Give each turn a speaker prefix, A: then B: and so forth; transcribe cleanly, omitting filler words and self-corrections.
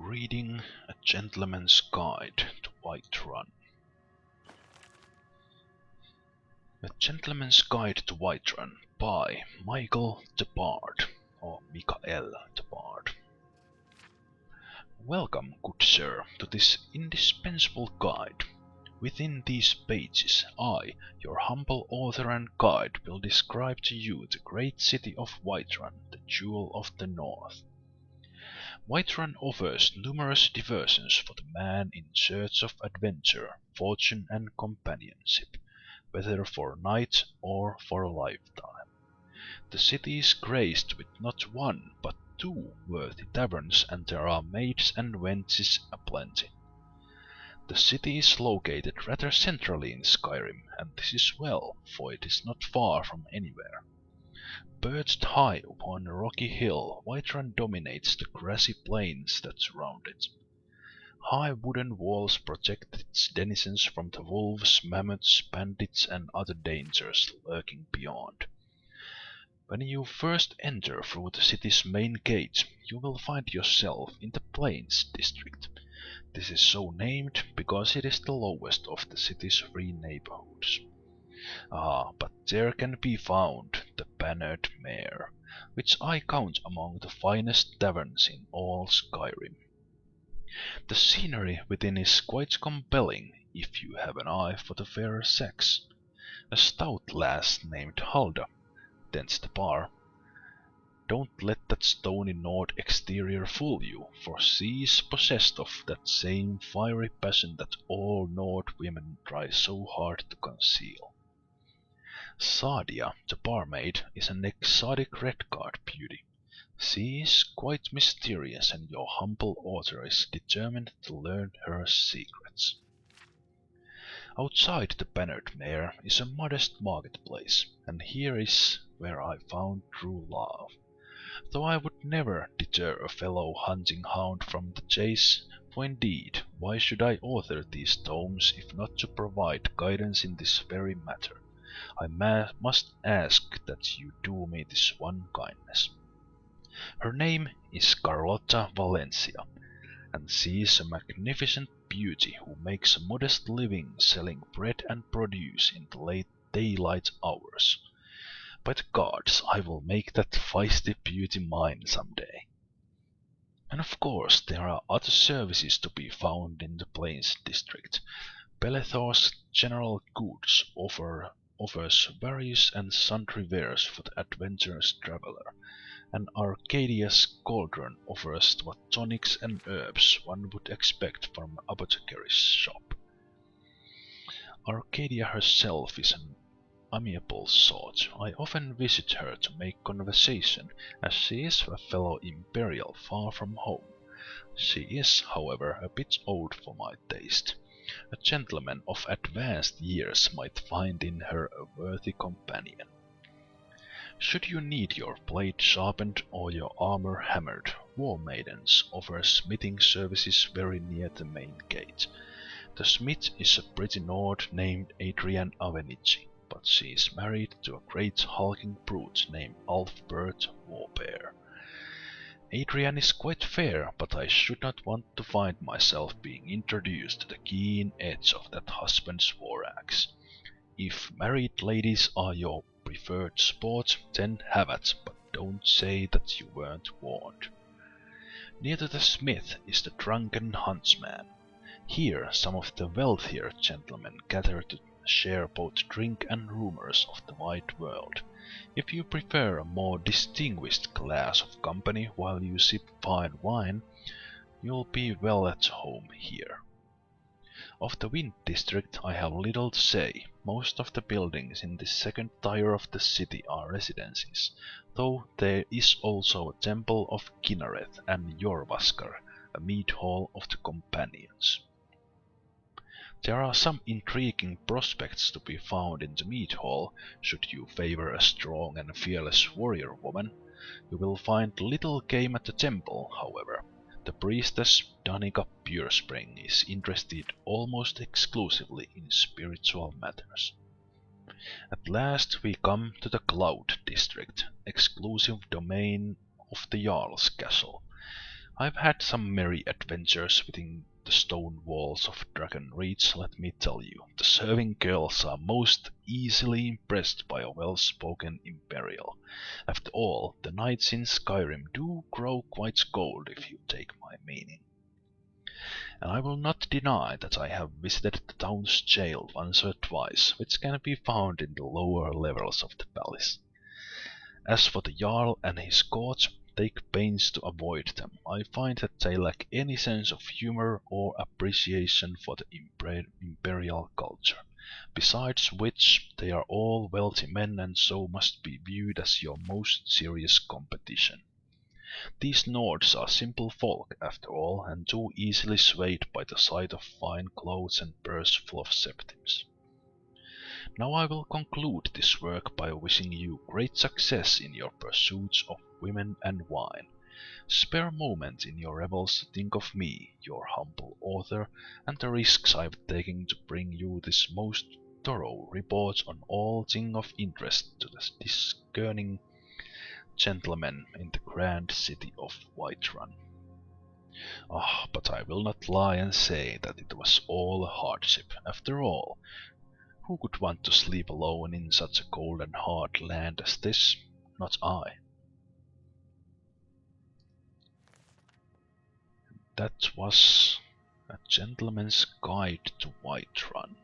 A: Reading A Gentleman's Guide to Whiterun. A Gentleman's Guide to Whiterun by Michael the Bard, or Mikael the Bard. Welcome, good sir, to this indispensable guide. Within these pages, I, your humble author and guide, will describe to you the great city of Whiterun, the jewel of the north. Whiterun offers numerous diversions for the man in search of adventure, fortune and companionship, whether for a night or for a lifetime. The city is graced with not one, but two worthy taverns, and there are maids and wenches aplenty. The city is located rather centrally in Skyrim, and this is well, for it is not far from anywhere. Perched high upon a rocky hill, Whiterun dominates the grassy plains that surround it. High wooden walls protect its denizens from the wolves, mammoths, bandits and other dangers lurking beyond. When you first enter through the city's main gate, you will find yourself in the Plains district. This is so named because it is the lowest of the city's three neighborhoods. But there can be found the Bannered Mare, which I count among the finest taverns in all Skyrim. The scenery within is quite compelling if you have an eye for the fairer sex. A stout lass named Hulda tends the bar. Don't let that stony Nord exterior fool you, for she is possessed of that same fiery passion that all Nord women try so hard to conceal. Sadia, the barmaid, is an exotic red-card beauty. She is quite mysterious, and your humble author is determined to learn her secrets. Outside the Bannered Mare is a modest marketplace, and here is where I found true love. Though I would never deter a fellow hunting hound from the chase, for indeed, why should I author these tomes if not to provide guidance in this very matter? I must ask that you do me this one kindness. Her name is Carlotta Valencia, and she is a magnificent beauty who makes a modest living selling bread and produce in the late daylight hours. By the gods, I will make that feisty beauty mine some day. And of course there are other services to be found in the Plains district. Belethor's General Goods offers various and sundry wares for the adventurous traveler, and Arcadia's Cauldron offers what tonics and herbs one would expect from an apothecary's shop. Arcadia herself is an amiable sort. I often visit her to make conversation, as she is a fellow imperial far from home. She is, however, a bit old for my taste. A gentleman of advanced years might find in her a worthy companion. Should you need your blade sharpened or your armor hammered, War Maidens offers smithing services very near the main gate. The smith is a pretty Nord named Adrian Avenici, but she is married to a great hulking brute named Alfbert Warbear. Adrian is quite fair, but I should not want to find myself being introduced to the keen edge of that husband's war axe. If married ladies are your preferred sport, then have at, but don't say that you weren't warned. Near to the smith is the drunken huntsman. Here some of the wealthier gentlemen gather to share both drink and rumors of the wide world. If you prefer a more distinguished class of company while you sip fine wine, you'll be well at home here. Of the Wind district I have little to say. Most of the buildings in this second tier of the city are residences, though there is also a temple of Kinnareth and Jorvaskar, a mead hall of the companions. There are some intriguing prospects to be found in the mead hall, should you favor a strong and fearless warrior woman. You will find little game at the temple, however. The priestess Danica Purespring is interested almost exclusively in spiritual matters. At last we come to the Cloud district, exclusive domain of the Jarl's castle. I've had some merry adventures within the stone walls of Dragon Reach, let me tell you. The serving girls are most easily impressed by a well-spoken Imperial. After all, the nights in Skyrim do grow quite cold if you take my meaning. And I will not deny that I have visited the town's jail once or twice, which can be found in the lower levels of the palace. As for the Jarl and his court, take pains to avoid them. I find that they lack any sense of humor or appreciation for the imperial culture. Besides which, they are all wealthy men and so must be viewed as your most serious competition. These Nords are simple folk, after all, and too easily swayed by the sight of fine clothes and purse full of septims. Now I will conclude this work by wishing you great success in your pursuits of women and wine. Spare a moment in your revels to think of me, your humble author, and the risks I've taken to bring you this most thorough report on all things of interest to the discerning gentlemen in the grand city of Whiterun. Ah, but I will not lie and say that it was all a hardship. After all, who could want to sleep alone in such a cold and hard land as this? Not I. That was A Gentleman's Guide to Whiterun.